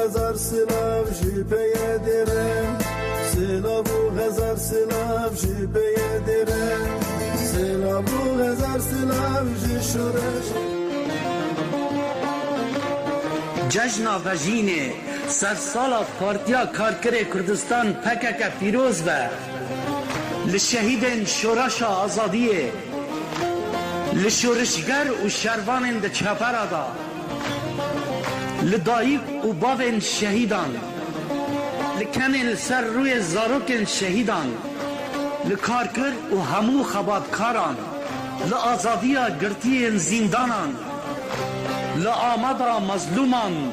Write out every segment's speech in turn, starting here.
هزار سلاف جبه درم سلابو هزار سلاف جبه درم سلابو هزار سلاف جشورش جشن وجینه سرسالا پارتیا کارکر کردستان پکک پیروز و لشهیدن شورش آزادیه لشورشگر و شروان ده چپر دا لدایق و باون شهیدان لکنن سر روی زاروکن شهیدان لکارکر و همو خبادکاران لآزادیا گرتین زندانان لآمدا مظلومان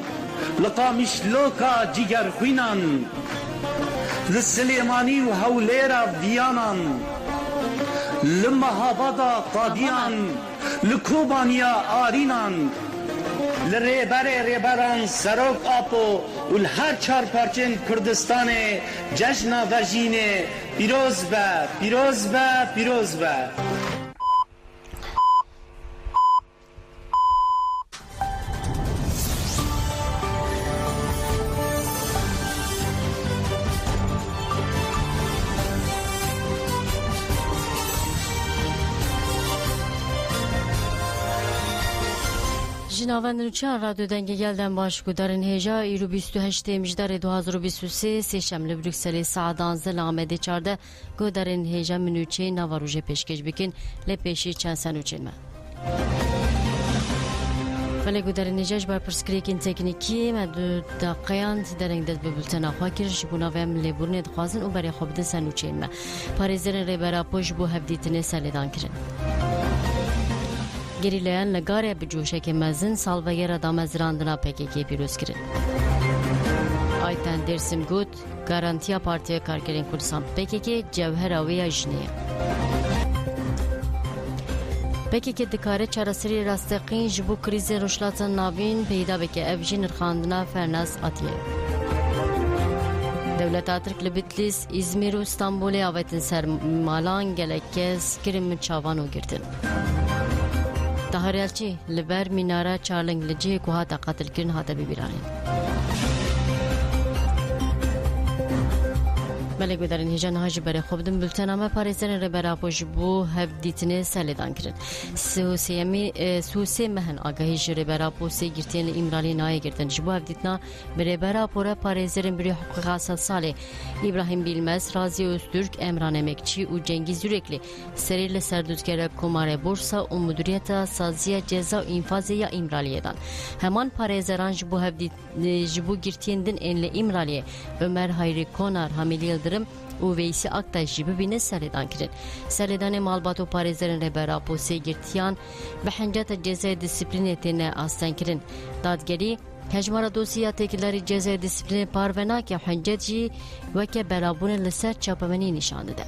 لقامشلوکا جگر خوینان لسلیمانی و هولیرا ویانان لمهابادا قادیان لکوبانیا آرینان لریبران سروک آپو و هر چار پارچن کردستان جشن وجین پیروز با جناوند نوچان رادیو دنگ گلدن باش کدارن هجا ایرو 28 مجدار 2023 سهشنبه بروکسل ساعت 12 لامده 14 کدارن هجا منوچه نواروژه پیشکش بکن لپیشی چند سنوچن ما ولی کدارن هجاش بر پرسکریکین تکنیکی مدو دقیقاً درنگ دست به بولتن آخوا کرش بوناویم لبورن دخوازن و برای خوب دن سنوچن ما پارێزerên rêbera poj bû hevdîtinê seledان kirin. Gerîleyan li garê bi coşekê mezin salvegera damezrandina PKK pîroz kirin. Ayten Dersim got Garantiya Partiya Karkerên Kurdistan PKK cewhera wê ya jinê ye. PKK dikare çareserî rastexîn ji bo krîzê rojhilatên navîn peyda bike ev jî nirxandina Fernaz Atiye. Devleta Tirk li Bitlis, İzmir û Stenbolê avetin ser malan gelek kes kirin min çavan û girtin. Tahariyelçî li ber mînara çarling li cihê ku hata qatilkirin hate bibîranîn. Melek Bedarên hêja niha ji berê xwe bidin bültena me parêzerên rêbera xwe ji bo hevdîtinê selêdan kirin. Sûsê mehin agahî ji rêbera posê girtiyên li İmralî nayê girtin. Ji bo hevdîtina bi rêbera pore parêzerên birî hiqûqa salê İbrahim Bilmez, Razi Öztürk, Emran Emekçi û Cengiz Yürekli serî li ser duzgera Komarê Borsa û Muduriyeta Saziya Ceza û İnfazê ya İmraliyê dan. Heman parêzeran ji bo girtiyên din ên li İmraliyê Ömer Hayri Konar, Hamid Yıldırım û Veysi Aktaş jî bibîne selêdan kirin. Selêdanê malbat û parêzerên rêbera posê girtiyan bi hinceta cezayê disiplînê têne astan kirin. Dadgerî hejmara dosya têkillerî cezayê disiplînê parve nake hincet jî weke berabûnê li ser çapemenî nîşan dide.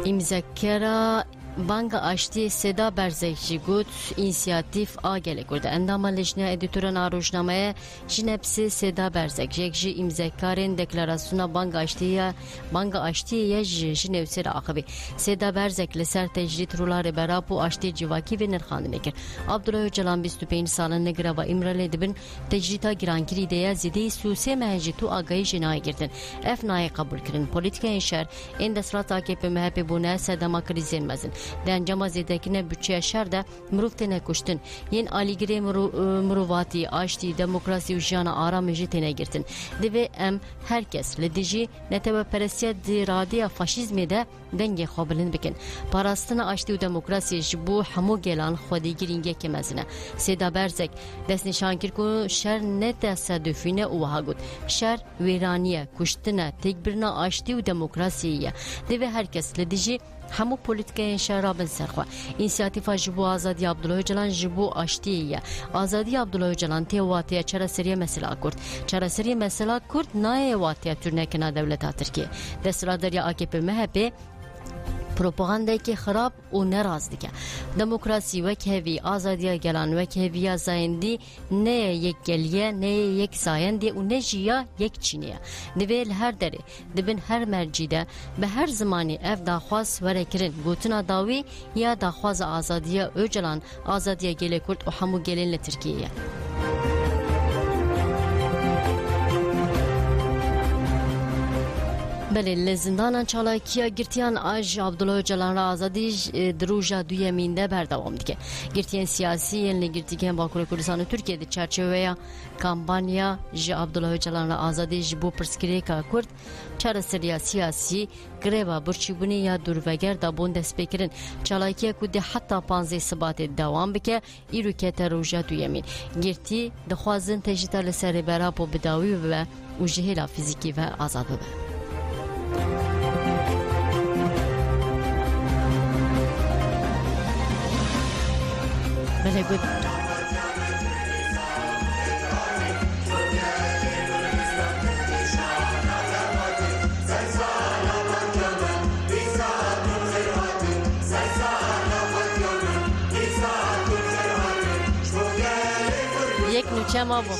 İmzekera Banga Aşti Seda Berzekçi Gut inisiyatif a gelek orada. Endama lejna editörün arojnamaya jinepsi Seda Berzekçi ji imzekarên deklarasyona Banga Aştiye jinevsera akıbı. Seda Berzek li ser tecrit ruları berapu Aşti civaki ve nirxandine kir. Abdullah Öcalan 25 salın negrava İmralê dibin tecrita girankirî de ya zidê sûsê mehejitu agayî jinayê girtin. Ev nayê kabul kirin. Polîtikayên şer ên desthilat AKP MHP bûne sedema krizên mezin. De encama zêdekine bütçeya şer de mirov têne kuştin. Yên alîgirê mirovatî, aştî, demokrasî û jiyana aramê jî têne girtin. Divê em herkes li dijî netewperestiya di radiya faşîzmê de dengê xwe bilind bikin. Parastina aştî û demokrasiyê ji bo hemû gelan xwedîgirîngekê mezin e. Seda Berzek destnîşan kir ku şer ne tesadüfî ne û wiha got. Şer wêraniye, kuştin e, têkbirina aştî û demokrasiyê ye. Divê herkes li dijî hemû polîtikayên şer bin ser xwe. İnisiyatîfa ji bo azadiya Abdullah Öcalan ji bo aştiyê ye. Azadiya Abdullah Öcalan tê watiya çareseriya mesela Kurd. Çareseriya mesela Kurd nayê watiya turnekina devleta Tirkiye. Desthilatdariya AKP MHP پروپاگاندا که خراب و نراز دیگه دموکراسی و کهوی آزادی گلان و کهوی زایندی نه یک گلیه نه یک زایندی و نه جیا یک چینیه دویل هر دره دبن هر مرجیده به هر زمانی اف داخواست ورکرین گوتنا داوی یا داخواست آزادی اوجلان آزادی گلی کرد و همو گلین ترکیه بله لزندان چالاکیا گرتیان آج عبدالله جلان را آزادیش دروجا دوی مینده بردوام دیگه گرتیان سیاسی یعنی گرتیان باکور کردستان ترکیه ده چرچوه کامپانیا ج عبدالله جلان را آزادیش بو پرسکری که کرد چرا سریا سیاسی گریبا برچیبونی یا دوربگر دا بون دست بکرن چالاکیا کده حتی 15 سبات دوام بکه ایرو که تروجا دوی مین گرتی دخوازن تجیتا لسر برا بو بداوی و جهلا فیزیکی و آزاد ببه بله گود یک نوچه ما بود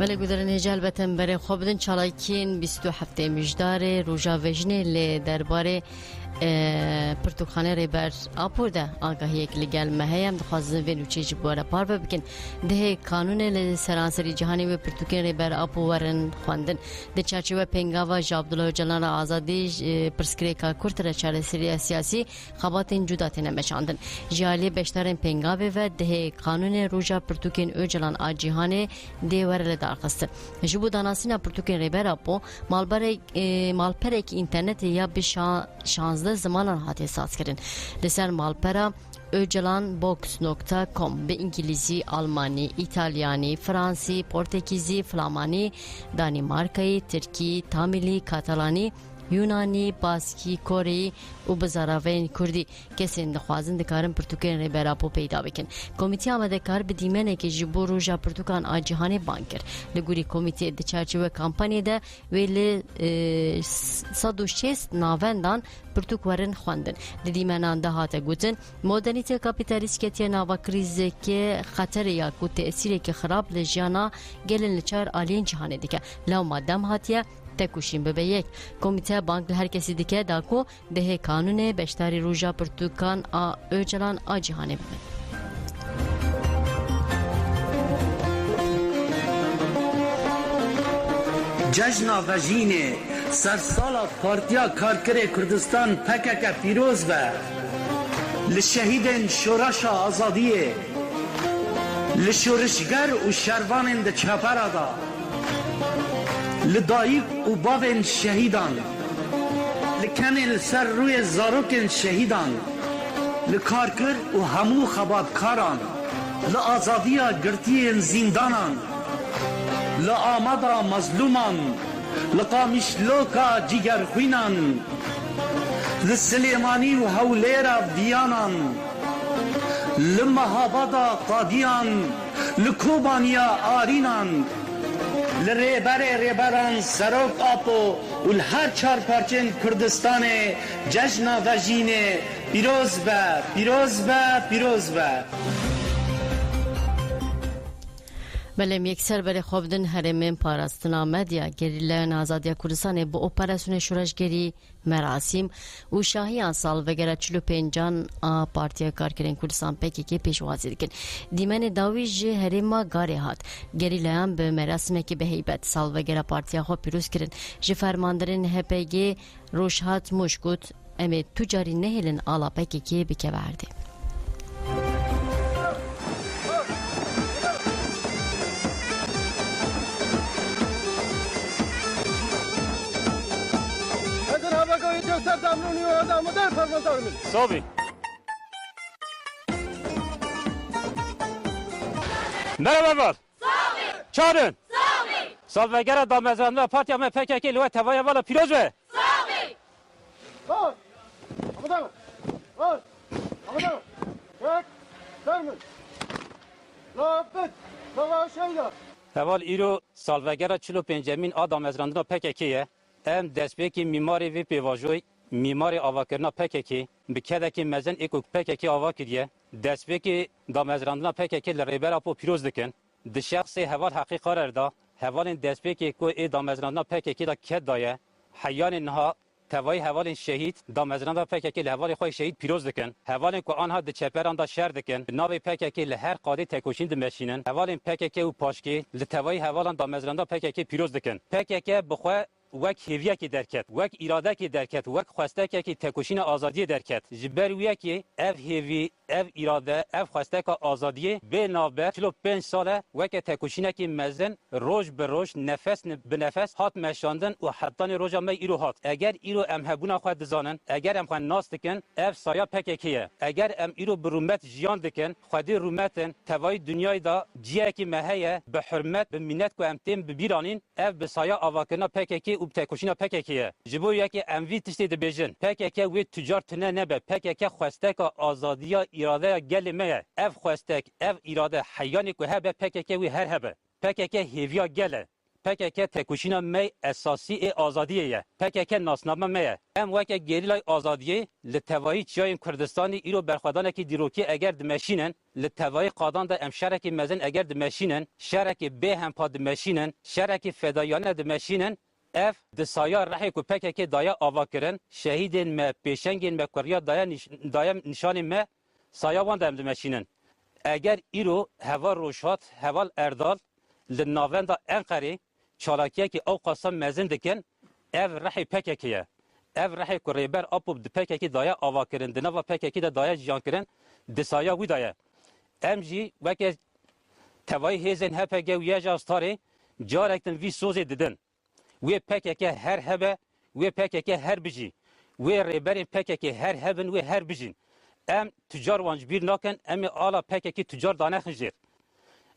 بله گذرن هجال بتن بره خوبدن چالاکین 27 مجدار روژا وجنه ل درباره پرتوخانه ریبر آپورده آگاهی یک لگل مهیم دخوازن وینو چیج بواره پار بکن ده قانون لسرانسری جهانی و پرتوکین ریبر آپورن خواندن ده چرچوه پنگاوا جابدالله جلان آزادی پرسکری که کرتر چاره سیاسی خباتین جداتین مشاندن جالی بشترین پنگاوه و ده قانون روژا پرتوکین او جلان آجیهانه ده ورل دارخست جبو داناسینا پرتوکین ریبر آپو مالپرک اینترنت یا به 16 زمانان هاتی ساز کردن لسر مالپرا öcalanbox.com به انگلیسی، آلمانی، ایتالیانی، فرانسی، پرتغیزی، فلامانی، دانمارکایی، ترکی، تامیلی، کاتالانی، یونانی، باسکی، کوری و بزاراوین کردی کسین دخوازن دکارن پرتوکین ریبرا پو پیدا بکن کمیتی آمده کار به دیمنه که جبو روژا پرتوکان آجیهانی بانکر لگوری کمیتی ده چارچوه کامپانی ده ویلی 160 ناوندان پرتوک ورن خواندن ده دیمنان ده هاته گوتن مدرنیته کپیتالیسکتی ناوا کریزه که خطر یا کو تأثیره که خراب لجانا گلن لچار آلین جهانه دیگه لو مادم هاتیه تکوشیم به یک کمیته بانک هر کسی دیگه داکو ده قانون بشتاری روژا پرتوکان اوجلان آجیهانه ببین جشن وجین سرسال پارتیا کارکر کردستان پکک پیروز و لشهید شورش آزادیه لشورشگر و شروان ده چپرادا لدایق و باون شهیدان لکنل سر روی زاروکن شهیدان لکارکر و همو خباتکاران لآزادیا گرتی زندانان لآمدا مظلومان لقامشلوکا جیگرخوینان لسلیمانی و هولیر ویانان لمهابادا قادیان لکوبانیا آرینان لریبران سروک آپو و هر چار پارچن کردستان جشن وجین پیروز به بله یکسر برای خوابدن هرمین پاراستنا مدیا گریلان آزادی کردستان با اپراسیون شورشگری مراسم و شاهیان سال وگره 45 پارتیا کارکرین کردستان پکی که پیشوازی دکن دیمن داویج هرما گاری هات گریلان به مراسم که به هیبت سال وگره پارتیا خو پیروز کرن جه فرماندرین هپگی روشهات مشکوت امی تجاری نهلن آلا پکی که بکه ورده صافي مرحبا Çağırın. Salvegera damezranına partiya me PKK lüve tevaya vala piroz ve. Var. Amadar. Var. Amadar. Tek. Sermin. Lafet. Lava şeyda. Heval îro salvegera çilo pêncemîn a damezrandina PKK ye. Em destpêkî mîmarê vê pêvajoyê, mîmarê avakirina PKK, bi kedekî mezin ê ku PKK ava kiriye, destpêkî damezrandina PKK li rêbera po pîroz dikin. Di şexsê heval heqî qarar da, hevalên destpêkê ku ê damezrandina PKK da ket daye, heyanên niha tevayî hevalên şehîd, damezrandina PKK li hevalê xwe şehîd pîroz dikin. Hevalên ku anha di çeperan da şer dikin, bi navê PKK li her qadê tekoşîn dimeşînin. Hevalên PKK û paşkê li tevayî hevalan damezrandina PKK pîroz dikin. PKK bi xwe wek hêviyekê derket, wek îradekê derket, wek xwestekekî tekoşîna azadiyê derket. Ji ber wiyekê ev hêvî, ev îrade, ev xwesteka azadiyê bê navber çilo 5 sale weke tekoşînekî mezin roj bi roj, nefes bi nefes hat meşandin û hettanê roja me îro hat. Eger îro em hebûna xwe dizanin, eger em xwe nas dikin, ev saya PKK ye. Eger em îro bi rûmet jiyan dikin, xwedî rûmetin tevayî dünyayê da ciyekî me heye bi hurmet, bi mînet ku em tên bibîranîn, ev bi saya avakirina PKK û tekoşîna PKK ye. Ji bo yekê em vî tiştê dibêjin. PKK wê tücar tune nebe. PKK xwesteka azadiya îradeya gelê me ye. Ev xwestek, ev îrade heyanê ku hebe PKK wê her hebe. PKK hêviya gel e. PKK tekoşîna me esasî ê azadiyê ye. PKK nasname me ye. Em weke gerîlay azadiyê li tevayî çiyayên Kurdistanê îro berxwedanekî dîrokî eger dimeşînin, li tevayî qadan da em şerekî mezin eger dimeşînin, şerekî bê hempa dimeşînin, şerekî fedayane dimeşînin, ev di saya rehê ku PKK daya ava kirin, şehîdên me, pêşengên me kuriya daya nîşanên me, saya wan da em dimeşînin. Eger îro heva Rojhat, heval Erdal li navenda Enqerê çalakiyekî ew qasam mezin dikin, ev rehê PKK ye. Ev rehê ku rêber apû di PKK daya ava kirin, di nava PKK de daya jiyan kirin, di saya wî da ye. Em jî weke tevayî hêzên HPG û Yeja Starê carektin vî sozê didin. Wê PKK her hebe, wê PKK her bijî. Wê rêberên PKK her hebin, wê her bijîn. Em tücar wan ji bîr nakin, em ê ala PKK tücar danexin jêr.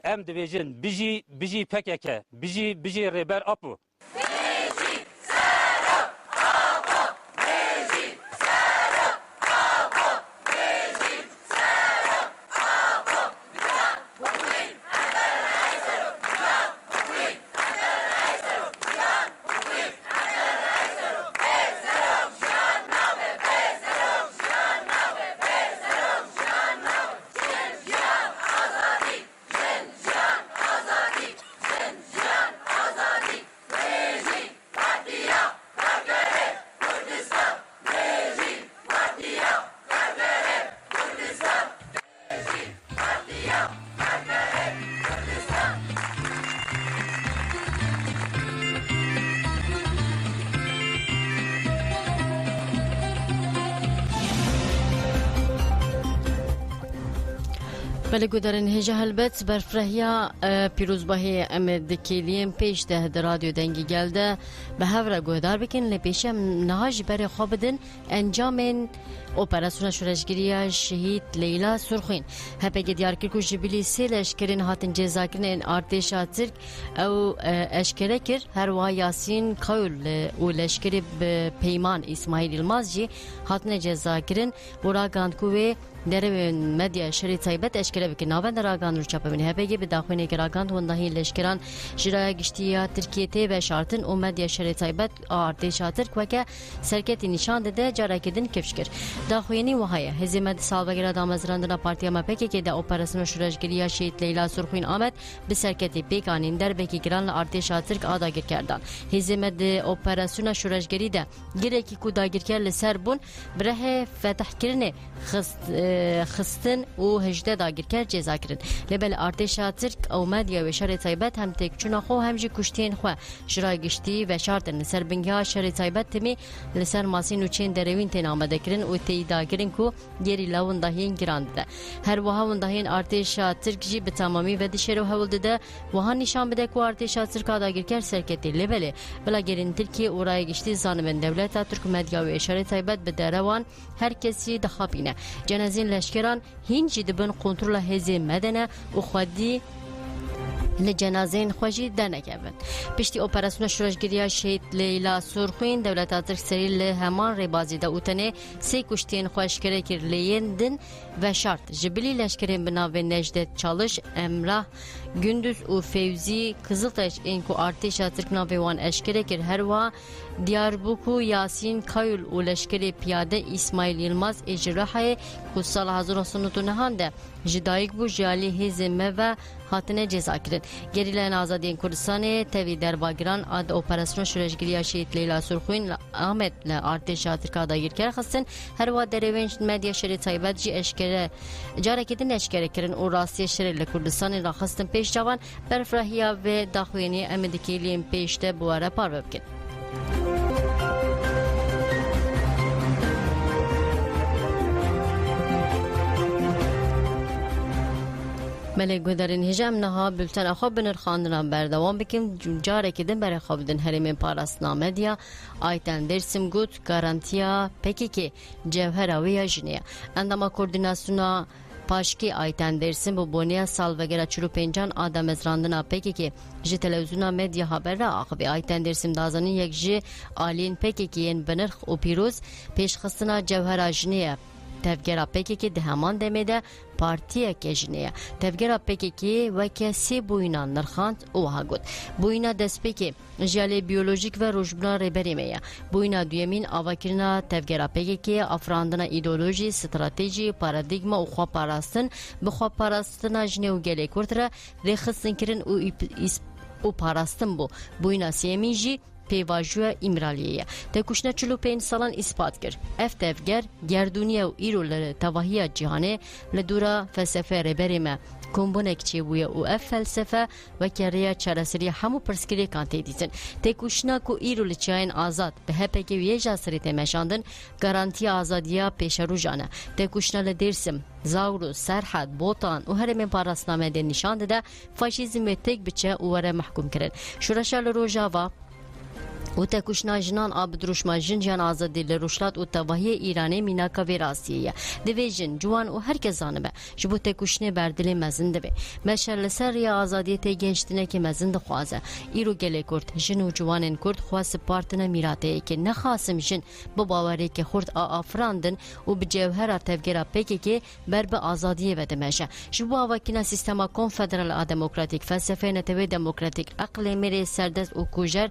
Em dibêjin bijî PKK, bijî rêber apû. بله گودرن هجا هلبت برفرهیا پیروزباهی امد کلیم پیش ده در رادیو دنگی گلده به هفره گودار بکن لپیشم نهاج بر خوابدن انجامن اپراسیون شورشگیری شهید لیلا سرخین هپگی دیارکر کو جبلی سه لشکرین هاتن جزا کرن ارتشا ترک او اشکره کر هر وا یاسین قول و لشکری پیمان اسماعیل المازجی هاتن جزا کرن برا گاندکوی درون مدیا شری تایبت اشکره بکن ناوند راگان رو چاپمن هپگی به داخل گراگاند و نهی لشکران جرای گشتیا ترکیه تی و شارتن و مدیا شری تایبت ارتشا ترک وکه سرکتی نشان داده جرای کردن کفشکر داخوینی وهای هزیمت سالوگر دامزراندنا پارتیا مپکی که در اپراسیون شورشگیری شهید لیلا سرخین آمد به سرکتی پیکانین در بکی گران ارتشا ترک آداگیر کردن هزیمت اپراسیون شورشگیری ده گرکی کو داگیر کرد لسر بون بره فتح کردن خستن و هجده داگیر کرد جزا کردن لبل ارتشا ترک او مدیا و شر تایبت هم تکچون خو همجی کشتین خو جرای گشتی و شارتن لسر بنگها شر تایبت تمی لسر ماسین و چین دروین تن آمده کردن و داگرین کو گری لاون دهین گرانده هر وها دهین ارتشا ترک جی به تمامی و دشرو هول ده وها نشان بده کو ارتشا ترک داگیر کر سرکتی لبله بلا گرین ترکی اورای گشتی زانمن دولت ترک مدیا و اشاره تایبت به دروان هر کسی دخابینه جنازین لشکران هین جدبن کنترل هزه مدنه و خودی لجنازین خوشی دنکبن. پشتی اپراسیون شورشگیری شهید لیلا سرخوین دولت ترک سری لهمان ربازی دا اوتنه سی کشتین خوشگره کر لیندن و شرط جبلی لشکرین بناو نجدت چالش امراه gündüz و فوزی کزلتش اینکو ارتش ترک ناویوان اشکره کر هر وا دیاربکو یاسین کایل و لشکر پیاده اسماعیل یلماز اجراحه که سال 1999 ده جدایک بو جالی هزمه و هاتنه جزا کرد. گریلان آزادی کردستان توی در باگران آد اپراسیون شورشگیری شهید لیلا سرخوین آمد لارتش ترک دایر کرد خستن هر وا دروینج مدیا شری تایبت جی اشکره جاره کدن اشکره کرن و راستی شری لکردستان را خستن پیش جوان برفراهیا و داخوینی امدکیلیم پیشته بواره پارو بکن. ملک گودرین هجام نها بلتن خواب بنر خواندن بردوام بکن جاره کدن برای خوابدن هرمین پاراسنامه دیا آیتن درسم گوت گارانتیا پکی که جوهر ویا جنیا اندما کوردیناسیونا پاشکی آیتن درسم bu بونیا سال وگرا 45 آدم ازراندنا پکی که جی تلویزیونا مدیا خبر را آخبی آیتن درسم دازانی یک جی آلین پکی که این بنرخ و پیروز پیش خستنا جوهر جنیا تفگرا پکی که دهمان دمیده پارتیه کجنیه تفگرا پکی که وکه سی بوینا نرخاند اوها گود بوینا دست پکی جالی بیولوژیک و روشبنا ریبریمه بوینا دویمین آواکرنا تفگرا پکی که افراندنا ایدولوژی استراتژی پارادیگما و خواه پاراستن بخواه پاراستنا جنه و گلی کرد را خستن کرن او پاراستن بو بوینا سیمین جی پیواجو امرالیه تکوشنا 45 سالان اثبات کرد افتفگر گردونیه و ایرو تواهی جهانه لدورا فلسفه ربریمه کمبونک چی بویا و اف فلسفه و کریا چراسری همو پرسکری کانتی دیزن تکوشنا کو ایرو لچاین آزاد به هپکی ویجا سری تمشاندن گارانتی آزادیا پیش رو جانه تکوشنا لدرسم زاورو سرحد بوتان و هرمین پاراسنامه ده نشان ده فاشیزم تک بچه و وره محکوم کرد شورشال روجاوا و تکوشنا جنان آبدروشما جنجان آزادی لروشلات و تواهی ایرانی میناکا ویراستیه دویجن جوان و هر کس زانبه جبو تکوشنه بردل مزنده به مشر لسر یا آزادی تی گنجتنه که مزنده خوازه ایرو گله کرد جن و جوانن کرد خواست پارتنه میراته که نخاسم جن با باوری که خورد آفراندن و به جوهر تفگیره پکی که بر به آزادی وده مشه جبو آواکینا سیستما کنفدرال دموکراتیک فلسفه نتوی دموکراتیک عقل میره سردست و کوجر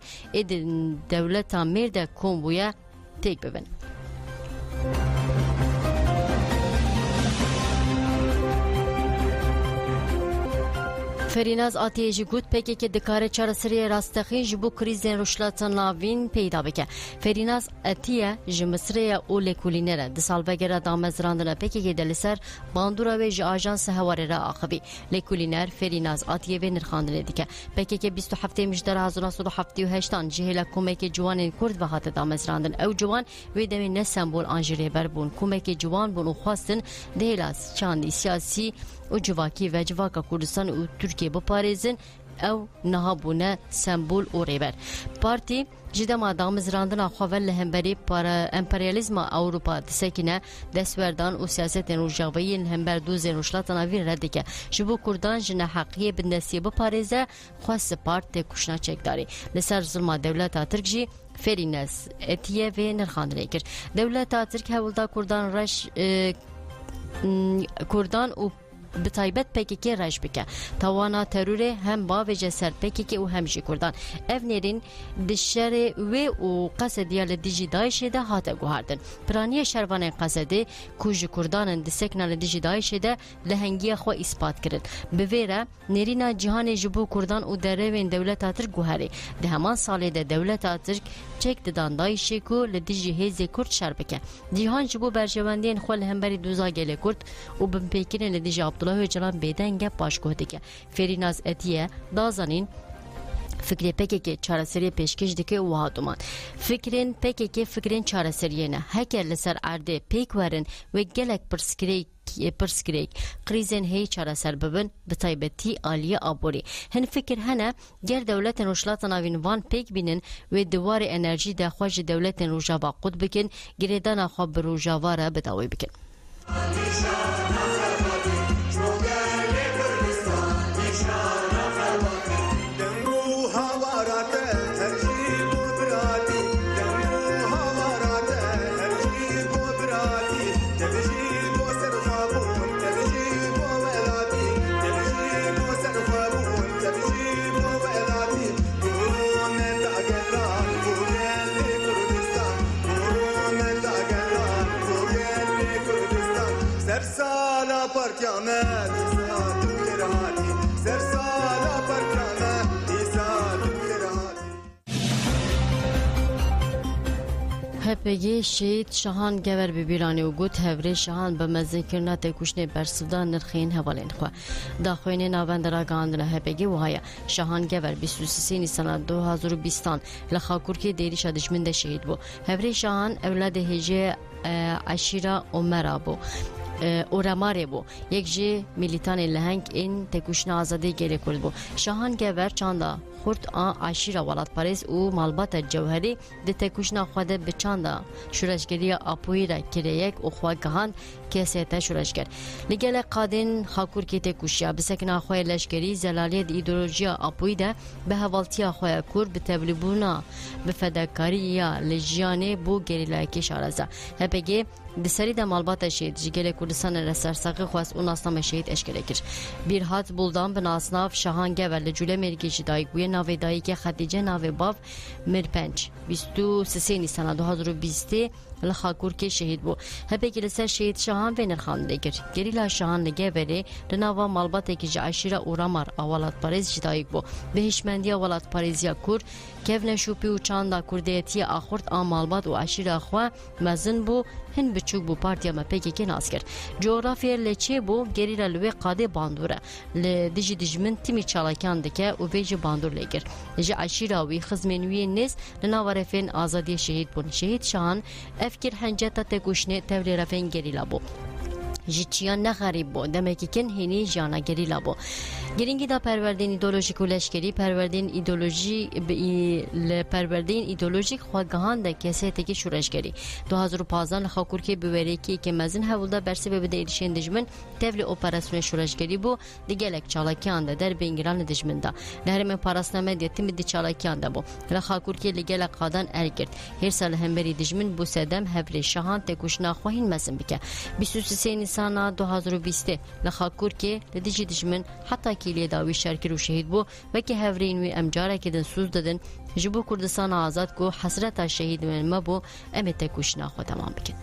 دولت مرد کم بویا تیک ببین فریناز آتیجی گوت پکی که دکاره چراسری راستخین جبو کریزین روشلاتن لاوین پیدا بکه فریناز آتیه جمسری اول کولینره دسال بگره دامزراندن پکی که دلسر باندورا و جی آژانس هواری را آخبی لکولینر فریناز آتیه و نرخاندن دیگه پکی که 27 مجدر 1978 جهل کمک جوان کرد و هات دامزراندن او جوان و دمی نسمبول آنجری بربون کمک جوان بون و خواستن دیلاس چاندی سیاسی و جواکی و جواکا کردستان و ترکیه بپارێزن او نهابونه سمبول و ریبر پارتی جدا ما دامزراندن خواهر لهمبری para امپریالیزم اوروپا دسکنه دستوردان و سیاست روجاوی لهمبر دوز روشلاتنا ویر ردیکه جبو کردان جنه حقیه بندسیه بپارێزه خواست پارت کشنا چکداری لسر ظلم دولت ترک جی فریناز اتیه و نرخاندنه کرد دولت ترک هولدا کردان رش کردان و بتایبت پکی که رش بکه توانا ترور هم با و جسر پکی که او همشی کردن اونرین دشر و قصدیال دیجی دایشه ده هاته گوهردن پرانی شروان قصده کوج کردان دسکنال دیجی دایشه ده لهنگی خو اثبات کرد بویره نرینا جهان جبو کردان و دروین دولت آتر گوهره ده همان ساله ده دولت آتر چک ددان دایشه کو لدیجی هیزی کرد شر بکه جهان جبو برجواندین خو لهمبری دوزا گله کرد و بمپیکرین لدیجی عبدالله Öcalan bedenge başkohdike Ferinaz etiye dazanın fikri peki çareseri peşkeş dike uhaduman fikrin peki fikrin çareseriyene hekerle ser arde pek verin ve gelek پرسکریک قریزن هی چاره سر ببن به تایبتی عالیه آبوری هن فکر هنه گر دولت روشلات ناوین وان پیک بینن و دوار انرژی ده خواج دولت روجاوا قد بکن گریدان خواب روجاوا را بداوی بکن هپگی شهید شاهان گور ببیرانی و گوت هوری شاهان به مزنکرنا تکوشن برسودا نرخین هوالین خوا داخوین ناوند را گاندنا هپگی و هایا شاهان گور 23 نیسان 2020 لخاکور که دیریش دشمن ده شهید بو هوری شاهان اولاد هجه عشیره عمره بو اوراماره بو یک جه میلیتان لهنگ این تکوشن آزادی گلی کرد بو شاهان گور چاندا خورد آن عشیره ولاد پاریس و مالبات جوهری ده تکوشن خواده به چاندا شورشگری آپوی را کریک و خواه گهاند کسیت شورشگر لگل قادن خاکور که تکوشیا بسکن خواه لشگری زلالیت ایدولوژیا آپوی ده به حوالتی خواه کور به تبلیبونا به فداکاری یا لجیانه بو گریلایکی شارزه هپگی دسری ده مالبات شهید جگل کردستان رسرساقی خواست اون اصنام شهید اشکره کر بیرهات بولدان به ناسناف شاهان گور لجوله مرگیش دایی گوی ناوی دایی که خدیجه ناوی باف مرپنج 23 نیسان 2020 لخاکور که شهید بو هپگی لسر شهید شاهان و نرخان دگر گریلا شاهان لگه بره لناوا مالبات که جعشیره اورامار اولاد پاریز جدایک بو به هشمندی اولاد پاریزیا کور کف نشوپی و چاندا کردیتی آخورد آن مالبات و عشیره خواه مزن بو هن بچوک بو پارتیا مپیکی که ناس کرد جغرافیا لچه بو گریلا لوی قاده باندوره لدیجی دجمن تیمی چالاکان دکه و ویجی باندور لگر لجی عشیره وی خزمنوی نیز لناورفین آزادی شهید بون شهید شاهان افکر هنجتا تکوشنه تولی رفین گریلا بو جیچیان نخریب بو دمکی کن هینی جانا گریلا بو گرینگی دا پروردین ایدولوژیک و لشکری پروردین ایدولوژیک خواگهان دا کسی تکی شورشگری 2015 لخاکور که بوریکی که مزن هولدا برسی به بده ایرشین دجمن تولی اپراسیون شورشگری بو دیگلک چالاکیان دا در بینگران دجمن دا لحرم پاراسنامه دیتیم دی چالاکیان دا بو لخاکور که لگلک قادان ارگرد هر سال همبری دجمن بو سدم هفری شاهان تکوشنا خواهین مزن بکه 23 نیسان 2020 لخاکور که لدیجی دجمن حتی کلیه داوی شرکر و شهید بو و که هفرین و امجاره که دن سوز دادن جبو کردستان آزاد کو حسرت شهید من ما بو امت کشنا خود تمام بکن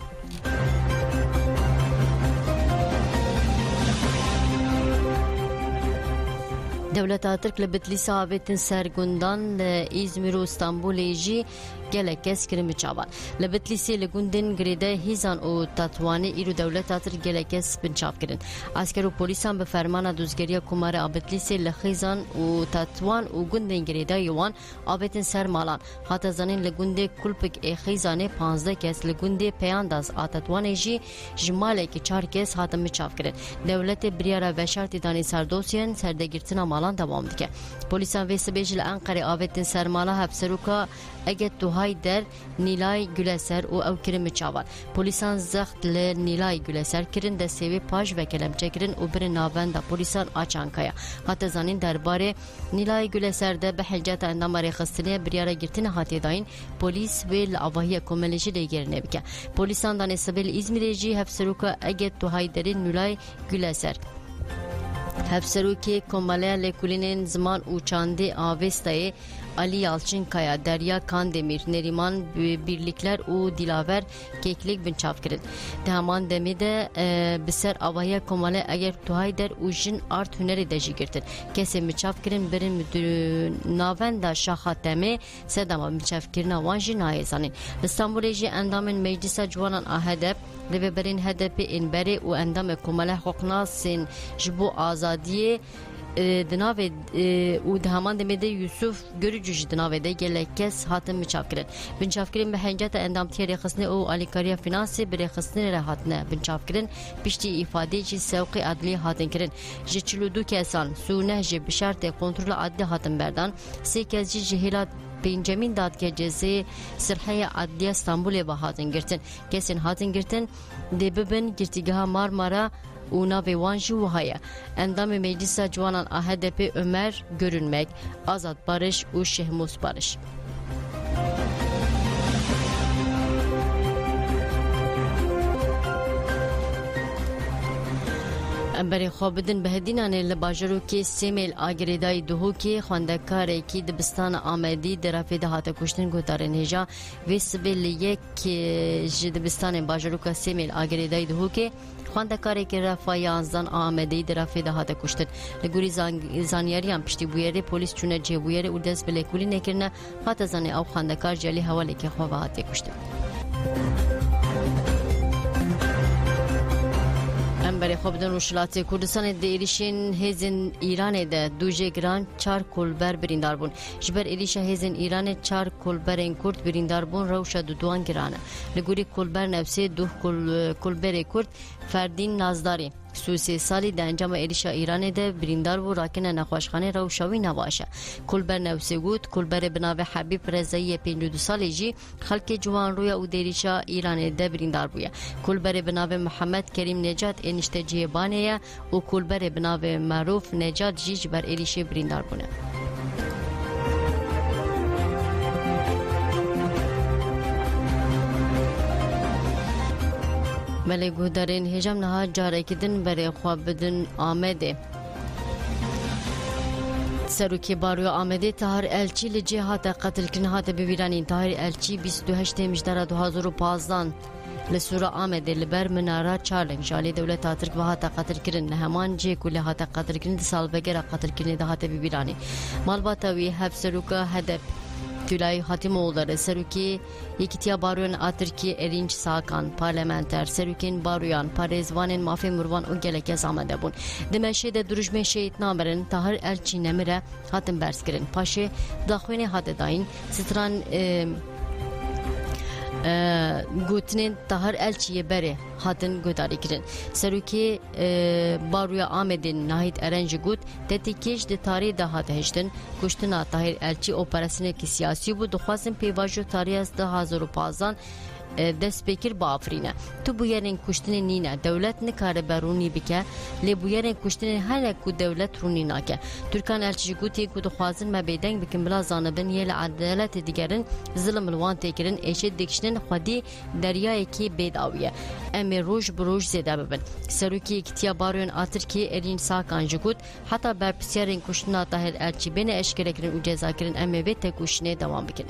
دولت ترک لبتلی صاحبتن سرگندان ازمیر و استانبول جی گلک کس کرم چاوان لبتلی سی لگندن گریده هیزان و تطوانه ایرو دولت تر گلک کس بنچاف کردن عسکر و پلیسان به فرمان دوزگری کمار آبتلی سی لخیزان و تطوان و گندن گریده یوان آبتن سر مالان خاطر زنین لگنده کلپک خیزانه 15 کس لگنده پیانداز آتطوانه جی جماله که 4 کس حاتم چاف کردن دولت بریارا و شرط دانی سردوسیان سردگیرتنا مالان دوام دیگه پلیسان ویس بیج لانقره آبتن سر مالا هفسروکا اگه توهای در نیلای گلسر و او کرم چاوان پلیسان زخت ل نیلای گلسر کرن دستیوی پاش و کلم چکرن و بر ناوند پلیسان آچانکایا حتی زنین درباره نیلای گلسر ده به حجت اندام رخصتنی بریاره گرتن حتی داین پلیس و لعواهی کمالجی دیگرنه بکه پلیسان دانستبیل ازمیریجی هفسروکا اگه توهای در نیلای گلسر هفسروکی کماله لکولینن زمان و چانده آوستای Ali Yalçınkaya, Derya Kandemir, Neriman birlikler u dilaver keklik binçaf kirin. Dehaman demide biser avaya komale eğer tuhay der u jin art hüneri de jigirtin. Kese binçaf kirin birin navenda şahateme sedama binçaf kirin avan jin ayezanin. İstanbul'e ji endamın meclisa juanan ahedep lebeberin hedepi inberi u endam komale huknasin jibu azadiye دناوی و دهمان دمیده یوسف گرجوج دناویده گلکس هاتم میچافکرین بنچافکرین به هنجات اندام تیری خصنی او آلیکاریا فینانسی بری خصنی راحتنه بنچافکرین پشتی ifade چی سوقی عدلی هاتن کرین جچلودو کسان سونه جی بشرط کنترل عدلی هاتن بردان سی کس جی جهیلات پنجمین دادگاه جزای سرحه عدلی استانبول و هاتن گرتن کسین هاتن گرتن دی ببن گرتیگاه مارمارا و ناوی وانجی و هایا اندام مجلس جوانان HDP Ömer görünmek Azat Barış و Şehmus Barış برای خوابدن بهدینان لباجرو که سیمیل آگریدای دهو که خواندکاره که دبستان آمدی درافی دهاتا کشتن گوتارن هجا و سبیل یک دبستان باجرو که سیمیل آگریدای دهو که خواندکاره که رفای آنزان آمدی درافی دهاتا کشتن لگوری زانیاریان پشتی بویره پولیس چونه جه بویره و دست بلکولی نکرنه خاطر زانه او خواندکار جلی حوالی که خواه هاتی کشتن برای خواب دن وشلات کردستان دیریشین هزین ایران ده دوجه گران 4 کلبر بریندار بون جبر ایریش هزین ایران 4 کلبرین کرد بریندار بون روش دوان گرانه لگوری کلبر نفسه 2 کلبر کرد فردین نازداری سوسی سالی ده انجام ایریش ایران ده بریندار و راکن نخواشخانه روشاوی نواشه کلبر نفسه گود کلبر بناوه حبیب رزایی 52 سالی جی خلک جوان رویا او دیریش ایران ده بریندار بویا کلبر بناوه محمد کریم نجات انشته جیبانه و کلبر بناوه معروف نجات جی جبر ایریش بریندار بونه ولی گودارین هجام نها جاره کدن برای خواب بدن آمده سروکی باروی آمده تاهر الچی لجی هاتا قتل کن هاتا ببیرانین تاهر الچی 28 مجدر 2015 لسورة آمده لبر منارا چارلنگ جالی دولت ترک و هاتا قتل کرن نهمان جی کل هاتا قتل کرن سال بگر قتل کرن ده هاتا ببیرانی مالباتاوی هف سروکا هدف Tülay Hatimoğulları Seruki Yekitiya Baruyan Atırki Erinç Sakan Parlamenter Serukin Baruyan Parezvanin Mafi Murvan o geleke zamanda bun Demeşe duruşme şehit namerin Tahir Elçi Nemire Hatim Berskirin Paşe Dakhvene Hadedayin Sitran گوتنین تهر الچیه بره هاتن گوداری کرن سروکی بارویا آمدین نهید ارنج گوت تتیکیش ده تاری ده هات هشتن کشتنا تهر الچی اپراسیونه کی سیاسی بود دخواستن پیواجو تاری از ده 2015 دست بکر با آفرینه تو بویرین کشتن نینه دولت نکاره برونی بکه لی بویرین کشتن هر کو دولت رونی ناکه ترکان الچی گوتی کو دخوازن مبیدنگ بکن بلا زانبن یل عدالت دیگرن ظلم الوان تکرن ایشت دکشنن خودی دریای کی بیداویه امی روش بروش زیده ببن سروکی اکتیا باروین آتر کی ارین ساکان جگود حتی برپسیارین کشتنا تاهر الچی بین اشکره کرن و جزا کرن امی وی تکوشنه دوام بکن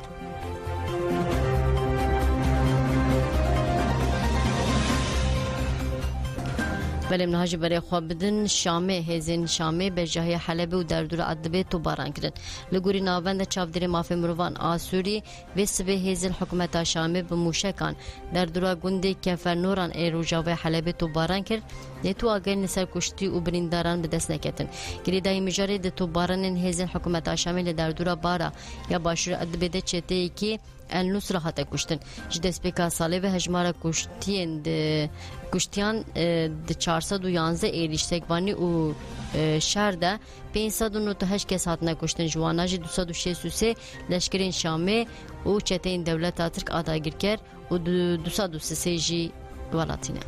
ولی منهاج برای خواب بدن شامه هزین شامه به جای حلب و دردور ادبه تو باران کردن لگوری ناوند چافدری مافی مروان آسوری و سبه هزین حکومت شامه به موشکان دردور گنده کفر نوران ایروجاوه حلب تو باران کرد نتو آگه نسر کشتی و برینداران به دست نکتن گریدای مجاری ده تو باران هزین حکومت شامه دردور بارا یا باشور ادبه ده چته ای که النصر هاته کشتن جدست بکا ساله و هجمارا کشتیان ده 411 ایریش سگوانی و شهر ده 598 کس هاتنه کشتن جوانا جی 263 لشکرین شامه و چتین دولت ترک آداگیر کر و 233 جی ولاتینه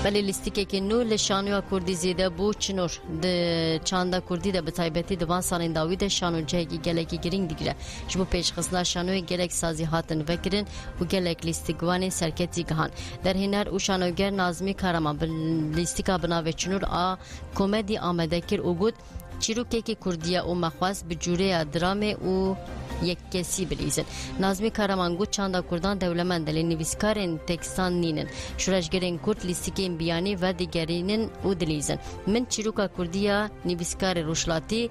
ولی لیستی که نو لشانویا کردی زیده بو چنور د چاندا کردی ده به تایبتی دوان سالین داوی ده شانو جهگی گلکی گرینگ دیگره جبو پیش خصلا شانوی گلک سازی هاتن وکرن و گلک لیستی گوانی سرکتی گهان در هنر او شانوگر نازمی کارمان لیستی که بناوه چنور آ کومدی آمده کر او گود چیروکی که کردیه او مخواست بجوره درامه او یک کسی بلیزن نازمی کارمانگو چاندا کردان دولمندلی نویسکارن تکستان نینن شورشگرین کرد لیستیکین بیانی و دیگرینن او دلیزن من چیروکا کردیا نویسکار روشلاتی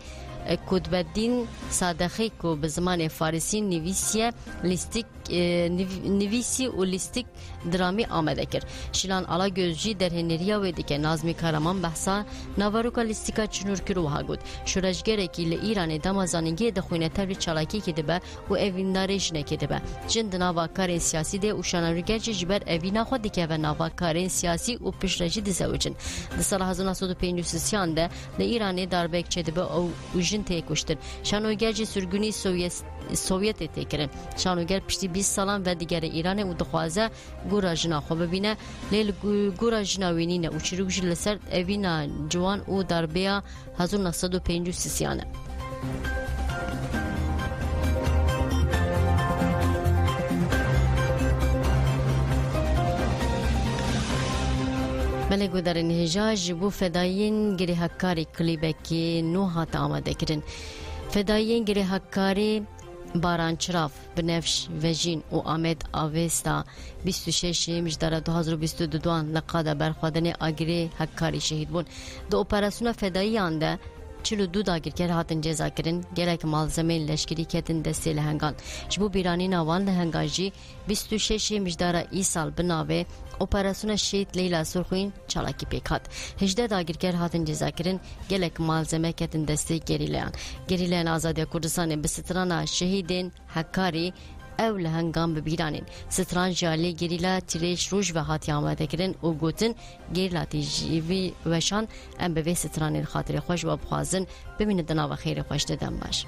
کدبدین صادقی کو به زمان فارسی نویسیه لیستیک نویسی و لیستیک درامی آمده کرد شیلان علا gözجی در هنریا ویدی که نازمی کارمان بحثا نواروکا لیستیکا چنور کروها گود شورشگره که لایران دمازانگی دخوینه تبری چالاکی که دبه و اویندارش نکه دبه جند نواکارین سیاسی ده و شانانوگر جبر اوینا خود دیگه و نواکارین سیاسی و پشرجی دزوجن ده سال 1953 ده لایران داربک چه دبه او جن تکوشتن شانوگر سرگونی سوویت تکرن شانوگر پشتی 20 سالان و دیگر ایران و دخوازه گورا جنا خو ببینه لیل گورا جنا وینینه و چروک لسر اوینا جوان و دربیا 1953 ملگو در نهجاج بو فدایین گری هکاری کلیبکی نو هات آمده کرن فدایین گری هکاری بارانچراف بنفش وجین و آمد آویستا 26 مجدار 2022 لقاده برخوادن آگری هکاری شهید بون دو اپراسیون فدایی آنده 42 dagirker hatin ceza kirin gerek malzeme leşkeri ketin destê lehengan. Ji bo bîranîna wan lehengan jî 26 mijdara îsal bi navê Operasyona Şehit Leyla Surxwîn çalakî pêk hat. 18 dagirker hatin ceza kirin gelek malzeme ketin destê gerîleyan. Gerîleyan Azadiya Kurdistanê bi strana şehîdên Hekkarî ew li hengam bi bîranên stran ji alê gerîla tirêj roj ve hatiye amadekirin û gotin gerîla tîjîvî weşan em bi vê stranên xatirê xwe ji we bixwazin bimînin di nava xêrê xwe ji dedem baş.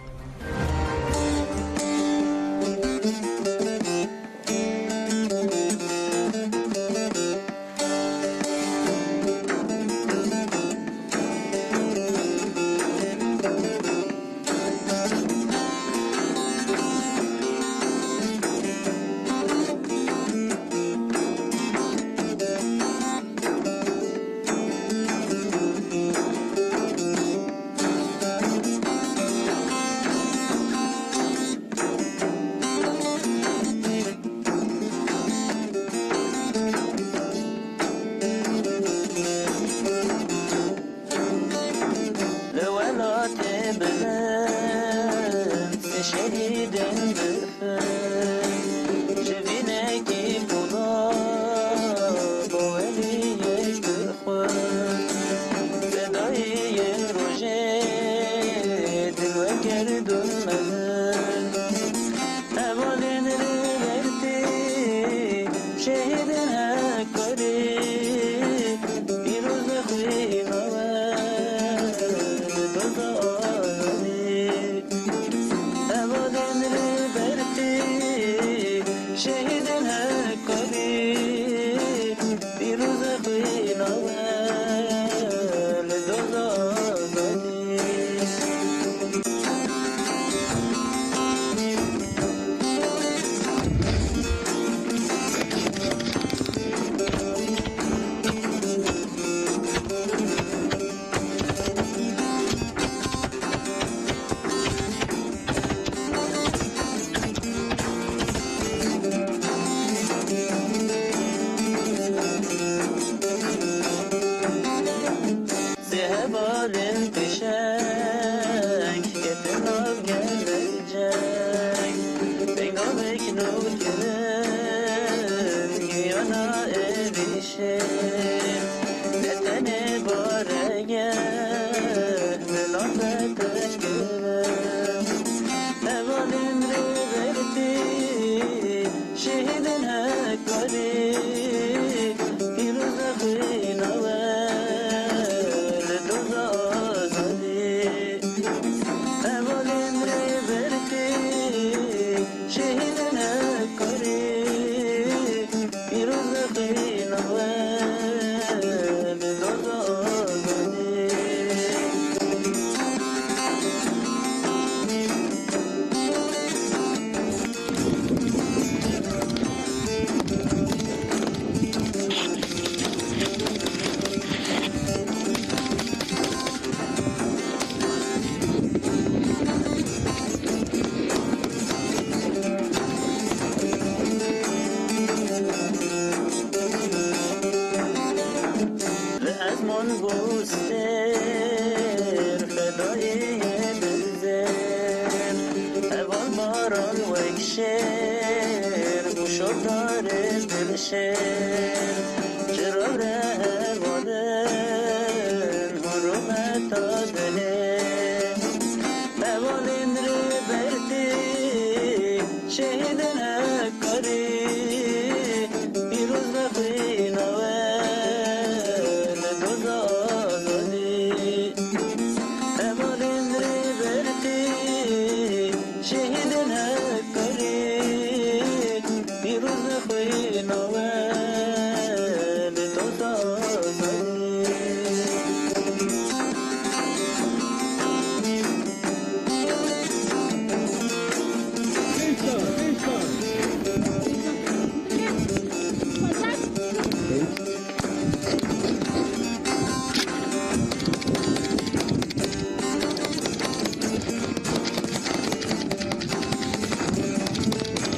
من بوسته